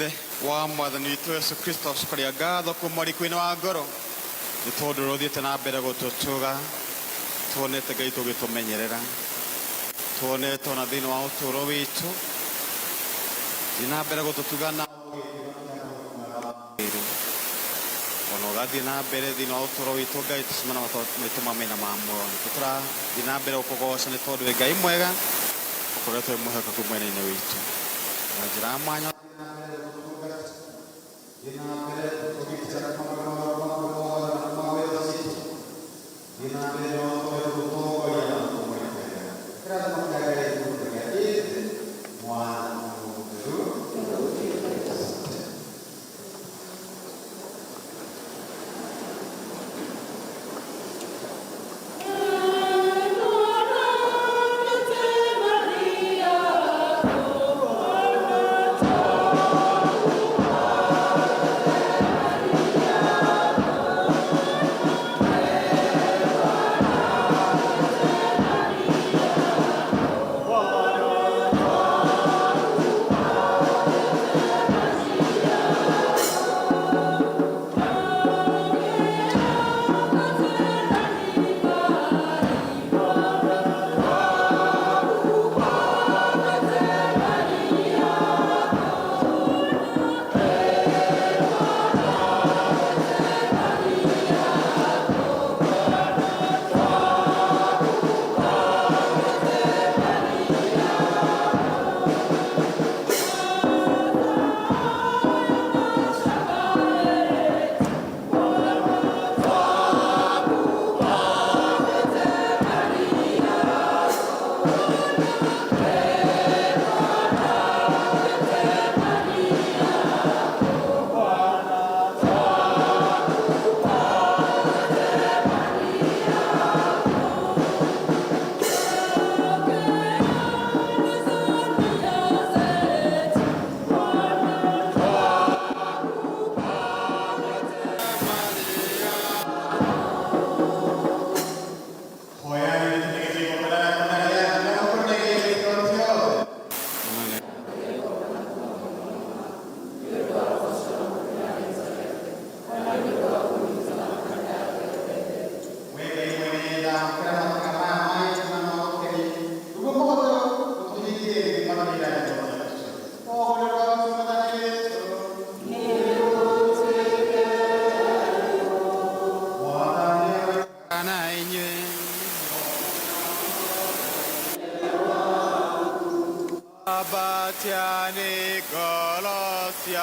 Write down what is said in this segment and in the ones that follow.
ithe wa mwathani witũ Yesu Kristo cokaria ngatho kuma riko-inĩ wa ngoro nĩ tondũ rũthiĩte na mbere gũtũtũga, tuonete Ngai tũgĩtũmenyerera, tuonete ona thĩinĩ wa ũtũũro witũ, thiĩ na mbere gũtũtuga na ona ũgathiĩ na mbere thĩinĩ wa ũtũũro witũ Ngai, tũcemana maitũ ma mĩena ma muoyo. Tũrathiĩ na mbere gũkũgoca nĩ tondũ wĩ Ngai mwega, ũkoretwo wĩ mwĩhokeku mwena-inĩ witũ na njĩra ya mwanya. Abatiane Colosianyu.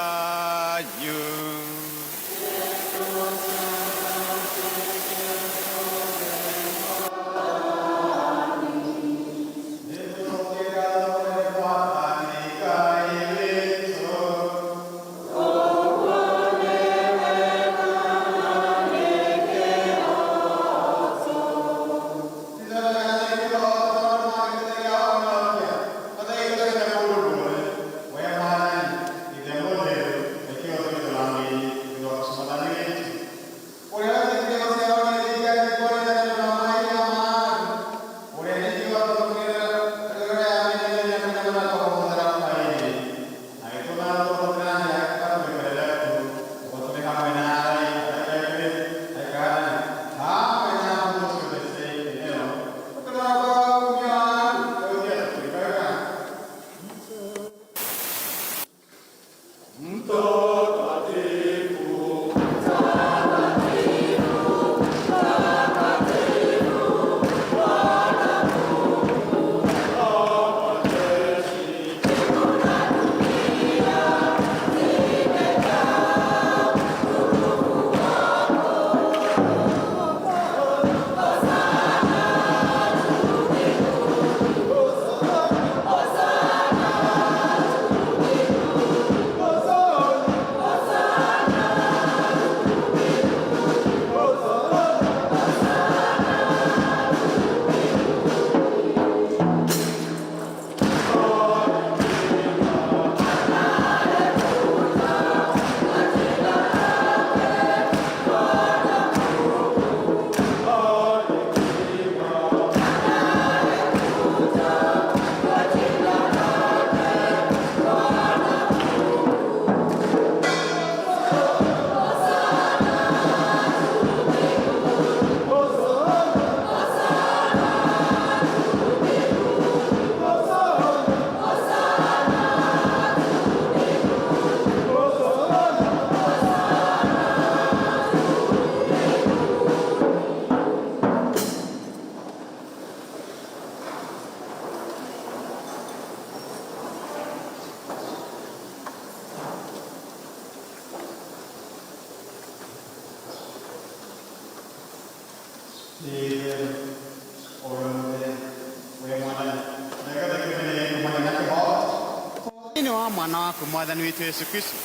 Ini wa mwana wako mwathani witu Yesu Kristo.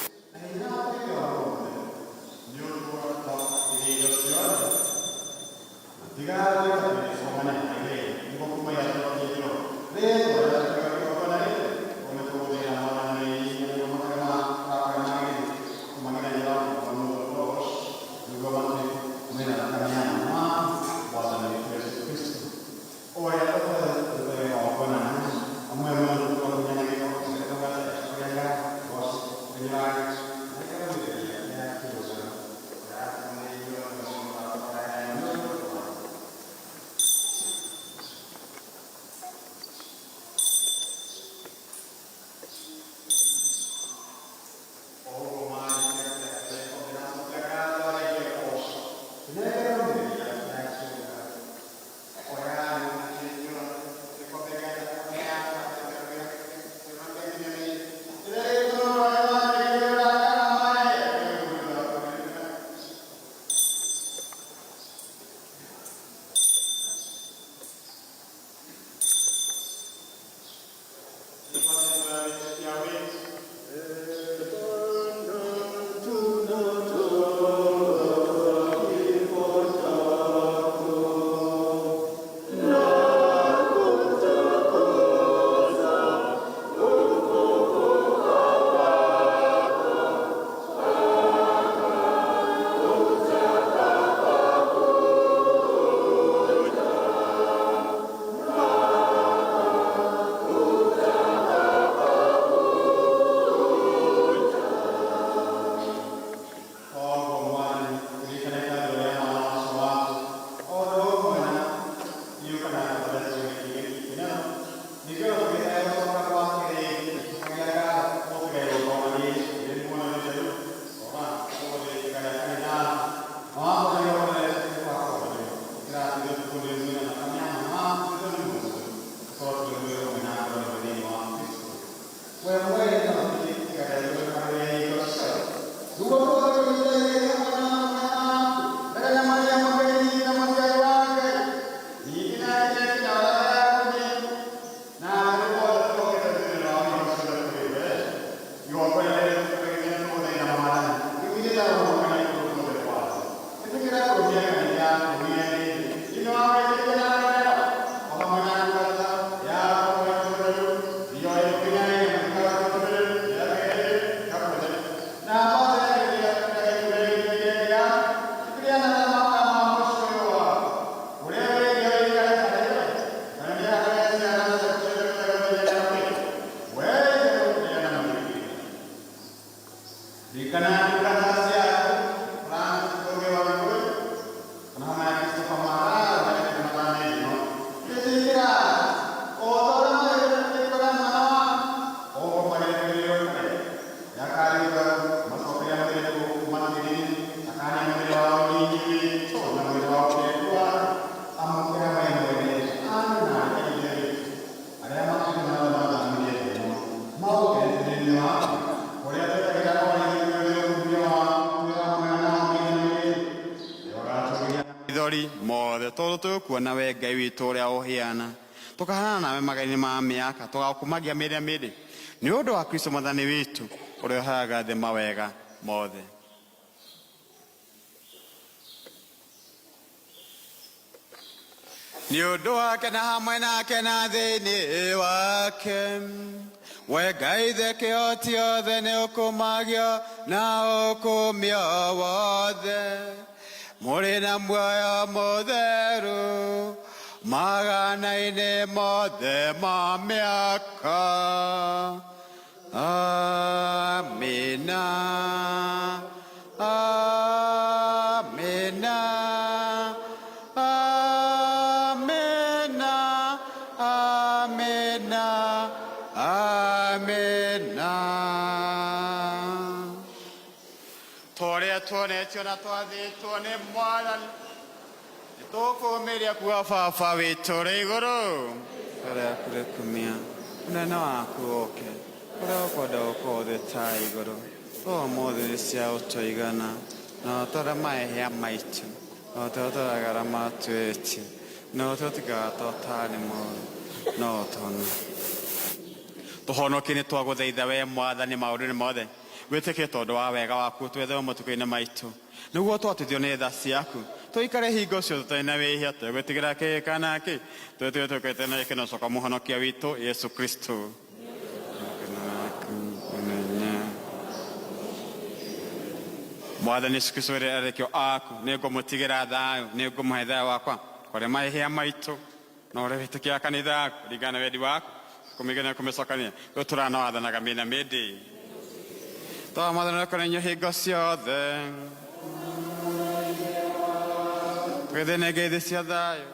Kuona we Ngai witũ ũrĩa ũhiana tũkahana nawe magai-inĩ ma mĩaka tũgakumagia mĩrĩa mĩrĩ nĩ ũndũ wa Kristo mwathani witũ ũrĩa ũheaga thĩ mawega mothe. Nĩ ũndũ wake na hamwe nake na thĩinĩ wake we Ngai thĩ kĩhoti othe nĩ ũkũmagio na ũkũmio wothe mũrĩ na muoyo mũtheru magana-inĩ mothe ma mĩaka. Amina, amina, amina, amina, amina. Tũrĩa tuonetio na twathĩtwo nĩ Mwathani nĩtũkũũmĩria kuga Baba witũ ũrĩ igũrũ ũrĩa kũrĩ kumia ũnene waku ũke ũrĩa ũkwenda gũkorwo thĩ ta igũrũ ũmũthĩ nĩ cia ũtũigana na ũtware mahĩhia maitũ no te otara matuechi, no te otigato tani mo, no ton. Tohono kini tuago deida we moada ni mauri mode. Wete ke todo a wega wa ku tuede mo tu kina maitu. No wo to te dione da siaku. To ikare higo sio to na we hiate. Wete gra ke kana ke. To ke tena ke no soka mohono ki avito Yesu Kristo. Moada ni skusore are ke aku. Ne go motigira da, ne go maida wa kwa. Kore mai hia maitu. No re vete ke akanida, rigana wedi wa. Kumigana kumesokania. Yo turana ada na gamina medi. To madana korenyo higosio de. Pwede nege desia dayo.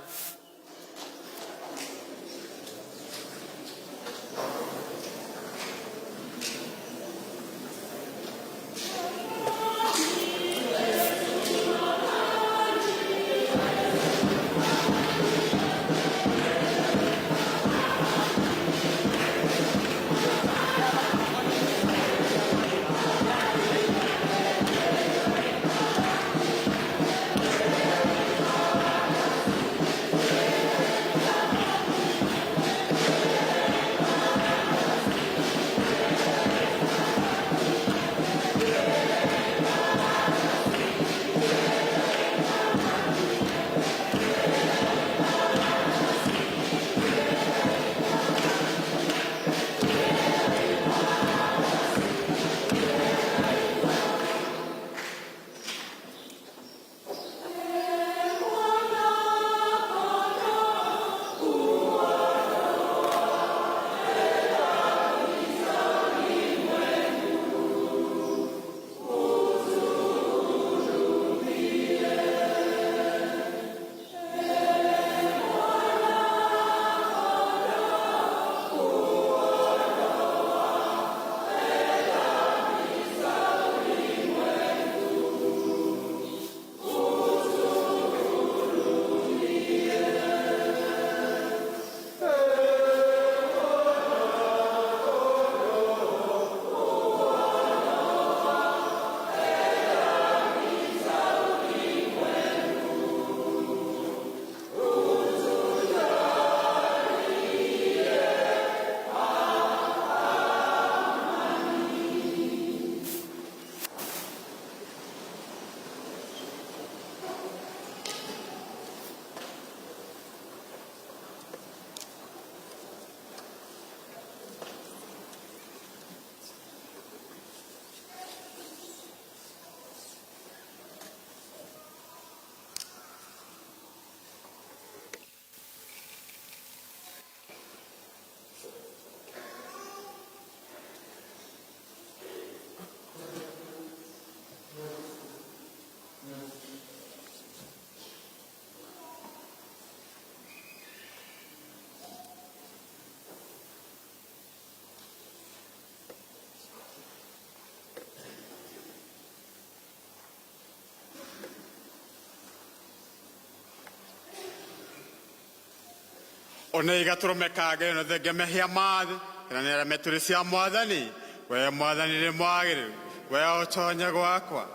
One igaturo mekage no de geme hia mad na nera meturisia mwadani we mwadani le mwagire we otonya gwakwa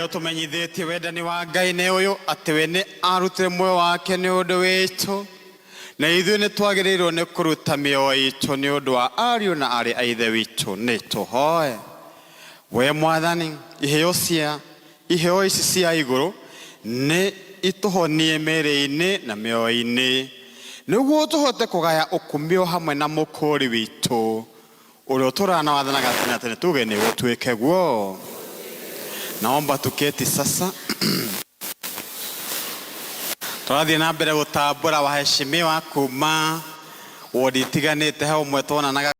yo tumenyithĩtie wendani wa Ngai nĩ ũyũ atĩ we nĩ arutire muoyo wake nĩ ũndũ witũ, na ithuĩ nĩ twagĩrĩirwo nĩ kũruta mĩoyo itũ nĩ ũndũ wa ariũ na arĩ a Ithe witũ. Nĩ tũhoe. We Mwathani, iheo ici cia igũrũ nĩ itũhonie mĩĩrĩ-inĩ na mĩoyo-inĩ, nĩguo tũhote kũgaya ũkumio hamwe na mũkũũri witũ ũrĩa ũtũũraga na wathanaga tene tene, tuge nĩ gũtuĩke guo. Naomba tuketi sasa. Tũrathiĩ na mbere gũtambũra waheshimiwa kuma wodi itiganĩte, he ũmwe tuonanaga